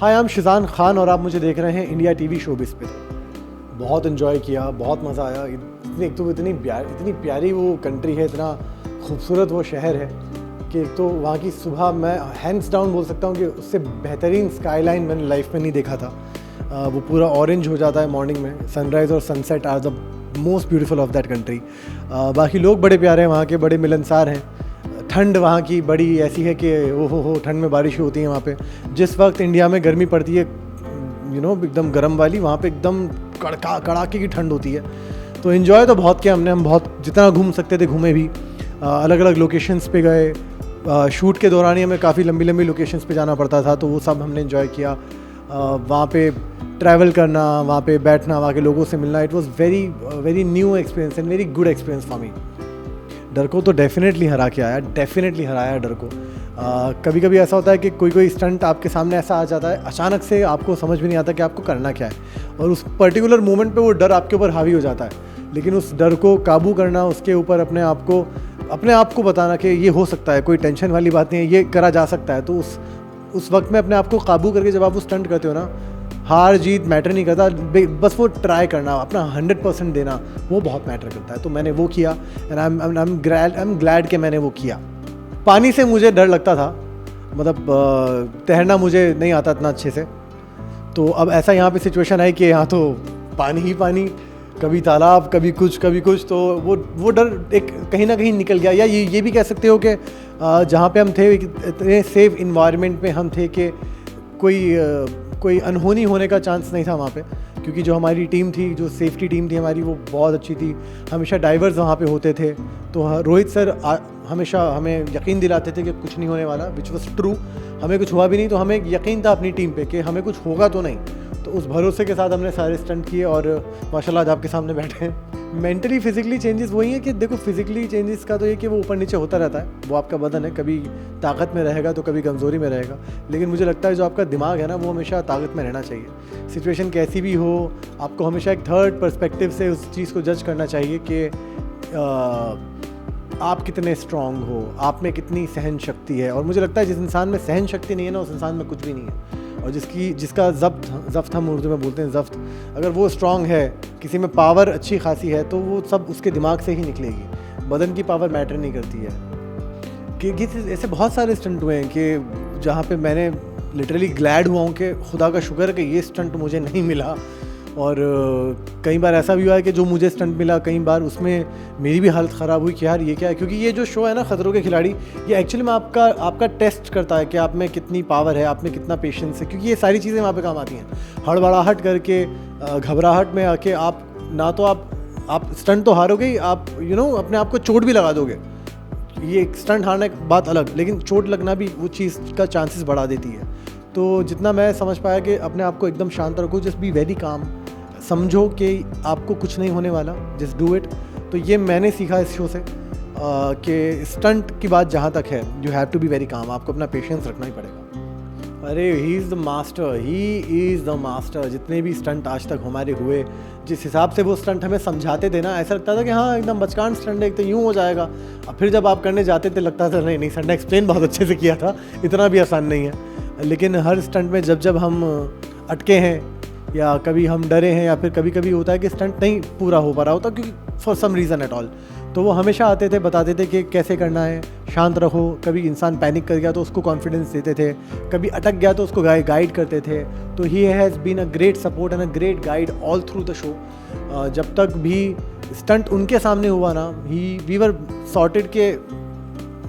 Hi, I am शिज़ान Khan और आप मुझे देख रहे हैं इंडिया टीवी शोबिज़ पे। बहुत इन्जॉय किया, बहुत मज़ा आया। एक तो इतनी प्यारी वो कंट्री है, इतना खूबसूरत वो शहर है कि एक तो वहाँ की सुबह मैं हैंड्स डाउन बोल सकता हूँ कि उससे बेहतरीन स्काईलाइन मैंने लाइफ में नहीं देखा था। वो पूरा ऑरेंज हो जाता है मॉर्निंग में। सनराइज़ और sunset are the most beautiful of that country. बाकी लोग बड़े प्यारे हैं वहाँ के, बड़े मिलनसार हैं। ठंड वहाँ की बड़ी ऐसी है कि हो ठंड में बारिश होती है वहाँ पे। जिस वक्त इंडिया में गर्मी पड़ती है एकदम गर्म वाली, वहाँ पे एकदम कड़ाके की ठंड होती है। तो इन्जॉय तो बहुत किया हमने, हम बहुत जितना घूम सकते थे घूमे भी। अलग अलग लोकेशंस पे गए। शूट के दौरान ही हमें काफ़ी लंबी लंबी लोकेशंस पे जाना पड़ता था, तो वो सब हमने इन्जॉय किया। वहाँ पे ट्रैवल करना, वहाँ पे बैठना, वहाँ के लोगों से मिलना, it was very new experience and very good experience for me. डर को तो डेफिनेटली हराया डर को। कभी कभी ऐसा होता है कि कोई स्टंट आपके सामने ऐसा आ जाता है अचानक से, आपको समझ भी नहीं आता कि आपको करना क्या है, और उस पर्टिकुलर मोमेंट पे वो डर आपके ऊपर हावी हो जाता है। लेकिन उस डर को काबू करना, उसके ऊपर अपने आप को बताना कि ये हो सकता है, कोई टेंशन वाली बात नहीं है, ये करा जा सकता है। तो उस वक्त में अपने आप को काबू करके जब आप वो स्टंट करते हो ना, हार जीत मैटर नहीं करता, बस वो ट्राई करना, अपना 100% देना, वो बहुत मैटर करता है। तो मैंने वो किया एंड आई एम ग्लैड कि मैंने वो किया। पानी से मुझे डर लगता था, मतलब तैरना मुझे नहीं आता इतना अच्छे से। तो अब ऐसा यहाँ पे सिचुएशन है कि यहाँ तो पानी ही पानी, कभी तालाब, कभी कुछ, तो वो डर एक कहीं ना कहीं निकल गया। या ये भी कह सकते हो कि जहाँ पे हम थे इतने सेफ इन्वायरमेंट में हम थे कि कोई अनहोनी होने का चांस नहीं था वहाँ पे, क्योंकि जो हमारी टीम थी, जो सेफ्टी टीम थी हमारी, वो बहुत अच्छी थी। हमेशा डाइवर्स वहाँ पे होते थे, तो रोहित सर हमेशा हमें यकीन दिलाते थे कि कुछ नहीं होने वाला, विच वॉज ट्रू। हमें कुछ हुआ भी नहीं, तो हमें यकीन था अपनी टीम पे कि हमें कुछ होगा तो नहीं। तो उस भरोसे के साथ हमने सारे स्टंट किए और माशाल्लाह आज आपके सामने बैठे हैं। मेंटली फिजिकली चेंजेस वही है कि देखो, फिजिकली चेंजेस का तो ये कि वो ऊपर नीचे होता रहता है, वो आपका बदन है, कभी ताकत में रहेगा तो कभी कमज़ोरी में रहेगा। लेकिन मुझे लगता है जो आपका दिमाग है ना, वो हमेशा ताकत में रहना चाहिए। सिचुएशन कैसी भी हो, आपको हमेशा एक थर्ड पर्सपेक्टिव से उस चीज़ को जज करना चाहिए कि आप कितने स्ट्रॉन्ग हो, आप में कितनी सहन शक्ति है। और मुझे लगता है जिस इंसान में सहन शक्ति नहीं है ना, उस इंसान में कुछ भी नहीं है। और जिसका ज़ब्त हम उर्दू में बोलते हैं, ज़ब्त, अगर वो स्ट्रॉन्ग है, किसी में पावर अच्छी खासी है, तो वो सब उसके दिमाग से ही निकलेगी। बदन की पावर मैटर नहीं करती है। कि ऐसे बहुत सारे स्टंट हुए हैं कि जहाँ पे मैंने लिटरली ग्लैड हुआ हूँ कि खुदा का शुक्र है कि ये स्टंट मुझे नहीं मिला। और कई बार ऐसा भी हुआ है कि जो मुझे स्टंट मिला, कई बार उसमें मेरी भी हालत ख़राब हुई कि यार ये क्या है। क्योंकि ये जो शो है ना, खतरों के खिलाड़ी, ये एक्चुअली में आपका टेस्ट करता है कि आप में कितनी पावर है, आप में कितना पेशेंस है। क्योंकि ये सारी चीज़ें वहाँ पे काम आती हैं। हड़बड़ाहट करके, घबराहट में आके आप ना तो आप स्टंट तो हारोगे ही, आप अपने आप को चोट भी लगा दोगे। ये स्टंट हारने की बात अलग, लेकिन चोट लगना भी वो चीज़ का चांसेस बढ़ा देती है। तो जितना मैं समझ पाया कि अपने आप को एकदम शांत रखो, जस्ट बी वेरी काम, समझो कि आपको कुछ नहीं होने वाला, जस्ट डू इट। तो ये मैंने सीखा इस शो से कि स्टंट की बात जहाँ तक है, you have to be very calm, आपको अपना पेशेंस रखना ही पड़ेगा। अरे ही इज़ द मास्टर। जितने भी स्टंट आज तक हमारे हुए, जिस हिसाब से वो स्टंट हमें समझाते थे ना, ऐसा लगता था कि हाँ एकदम बचकान स्टंट है, एक तो यूँ हो जाएगा। अब फिर जब आप करने जाते थे लगता था नहीं सर ने एक्सप्लेन बहुत अच्छे से किया था, इतना भी आसान नहीं है। लेकिन हर स्टंट में जब हम अटके हैं या कभी हम डरे हैं या फिर कभी होता है कि स्टंट नहीं पूरा हो पा रहा होता, क्योंकि for some reason at all, तो वो हमेशा आते थे, बताते थे कि कैसे करना है, शांत रखो। कभी इंसान पैनिक कर गया तो उसको कॉन्फिडेंस देते थे, कभी अटक गया तो उसको गाइड करते थे। तो he has been a great support and a great guide all through the show. जब तक भी स्टंट उनके सामने हुआ ना, वी वर सॉर्टेड के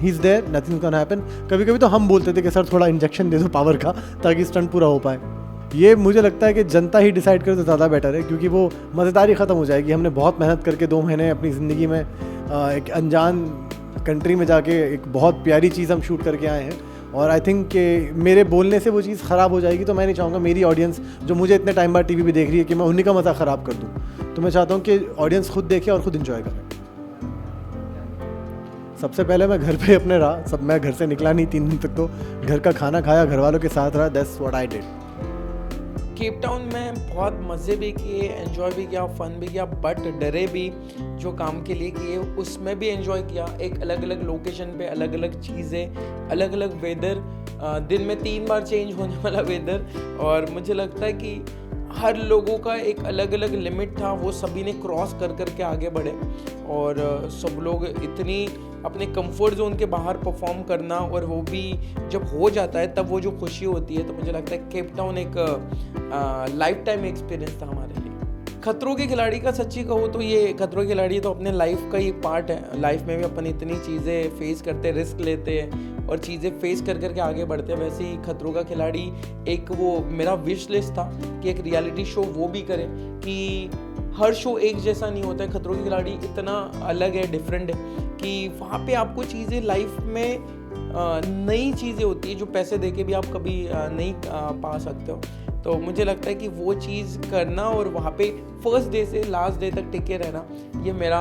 he is there, nothing can happen. कभी तो हम बोलते थे कि सर थोड़ा इंजेक्शन दे दो पावर का, ताकि स्टंट पूरा हो पाए। ये मुझे लगता है कि जनता ही डिसाइड करे तो ज़्यादा बेटर है, क्योंकि वो मज़ेदारी ख़त्म हो जाएगी। हमने बहुत मेहनत करके 2 महीने अपनी ज़िंदगी में एक अनजान कंट्री में जाके एक बहुत प्यारी चीज़ हम शूट करके आए हैं। और आई थिंक कि मेरे बोलने से वो चीज़ ख़राब हो जाएगी, तो मैं नहीं चाहूँगा मेरी ऑडियंस जो मुझे इतने टाइम बाद टीवी पे देख रही है कि मैं उन्हीं का मज़ा ख़राब कर दूँ। तो मैं चाहता हूँ कि ऑडियंस खुद देखे और ख़ुद इंजॉय करे। सबसे पहले मैं घर पे अपने रहा, मैं घर से निकला नहीं 3 दिन तक, तो घर का खाना खाया, घर वालों के साथ रहा, that's what I did. Cape Town में बहुत मज़े भी किए, एंजॉय भी किया, फ़न भी किया, बट डरे भी जो काम के लिए किए उसमें भी एंजॉय किया। एक अलग अलग लोकेशन पे अलग अलग चीज़ें, अलग अलग वेदर, दिन में 3 बार चेंज होने वाला वेदर, और मुझे लगता है कि हर लोगों का एक अलग अलग लिमिट था, वो सभी ने क्रॉस कर के आगे बढ़े, और सब लोग इतनी अपने कंफर्ट जोन के बाहर परफॉर्म करना, और वो भी जब हो जाता है तब वो जो खुशी होती है, तो मुझे लगता है केप टाउन एक लाइफ टाइम एक्सपीरियंस था हमारे लिए। खतरों के खिलाड़ी का सच्ची कहूँ तो ये खतरों के खिलाड़ी तो अपने लाइफ का ही पार्ट है। लाइफ में भी अपन इतनी चीज़ें फेस करते, रिस्क लेते हैं और चीज़ें फेस कर आगे बढ़ते हैं। वैसे ही खतरों का खिलाड़ी एक वो मेरा विश लिस्ट था कि एक रियलिटी शो वो भी करें, कि हर शो एक जैसा नहीं होता है। खतरों के खिलाड़ी इतना अलग है, डिफरेंट है, कि वहाँ पे आपको चीज़ें लाइफ में नई चीज़ें होती है जो पैसे देके भी आप कभी नहीं पा सकते हो। तो मुझे लगता है कि वो चीज़ करना और वहाँ पे फर्स्ट डे से लास्ट डे तक टिके रहना, ये मेरा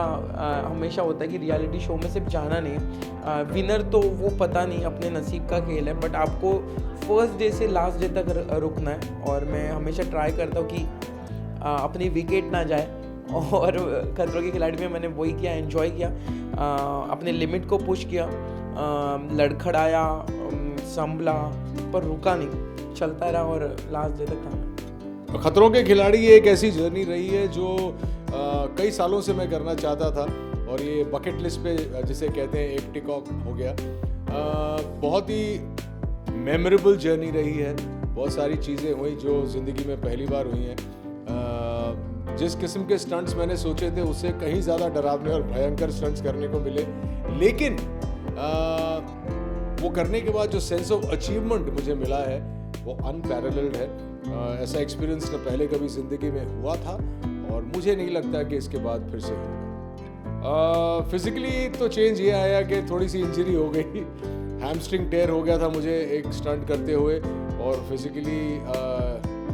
हमेशा होता है कि रियलिटी शो में सिर्फ जाना नहीं, विनर तो वो पता नहीं, अपने नसीब का खेल है, बट आपको फर्स्ट डे से लास्ट डे तक रुकना है। और मैं हमेशा ट्राई करता हूँ कि अपनी विकेट ना जाए, और खतरों के खिलाड़ी में मैंने वही किया, एंजॉय किया, अपने लिमिट को पुश किया, लड़खड़ाया, संभला, पर रुका नहीं, चलता रहा और लास्ट डे तक था। खतरों के खिलाड़ी एक ऐसी जर्नी रही है जो कई सालों से मैं करना चाहता था, और ये बकेट लिस्ट पे जिसे कहते हैं एक टिक ऑफ हो गया। बहुत ही मेमोरेबल जर्नी रही है, बहुत सारी चीज़ें हुई जो ज़िंदगी में पहली बार हुई हैं। जिस किस्म के स्टंट्स मैंने सोचे थे उससे कहीं ज़्यादा डरावने और भयंकर स्टंट्स करने को मिले, लेकिन वो करने के बाद जो सेंस ऑफ अचीवमेंट मुझे मिला है वो अनपैरेलल्ड है। ऐसा एक्सपीरियंस न पहले कभी ज़िंदगी में हुआ था, और मुझे नहीं लगता कि इसके बाद फिर से होगा। फिज़िकली तो चेंज ये आया कि थोड़ी सी इंजरी हो गई, हैमस्ट्रिंग टेयर हो गया था मुझे एक स्टंट करते हुए, और फिज़िकली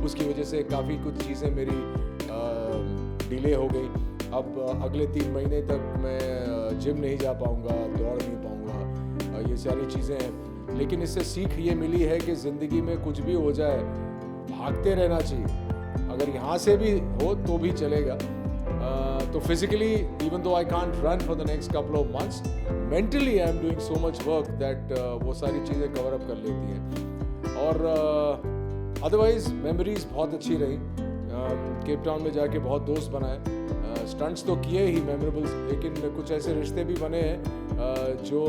उसकी वजह से काफ़ी कुछ चीज़ें मेरी डिले हो गई। अब अगले 3 महीने तक मैं जिम नहीं जा पाऊँगा, दौड़ नहीं पाऊँगा, ये सारी चीज़ें हैं। लेकिन इससे सीख ये मिली है कि ज़िंदगी में कुछ भी हो जाए, भागते रहना चाहिए। अगर यहाँ से भी हो तो भी चलेगा। तो physically even though I can't run for the next couple of months, mentally I am doing so much work that वो सारी चीज़ें कवर अप कर लेती हैं। और अदरवाइज मेमोरीज बहुत अच्छी रही। केप टाउन में जाके बहुत दोस्त बनाए, स्टंट्स तो किए ही मेमोरेबल, लेकिन कुछ ऐसे रिश्ते भी बने हैं जो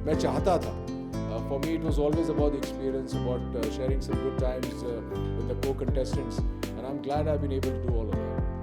मैं चाहता था। For me, it was always about the experience, about sharing some good times with the co-contestants, and I'm glad I've been able to do all of that.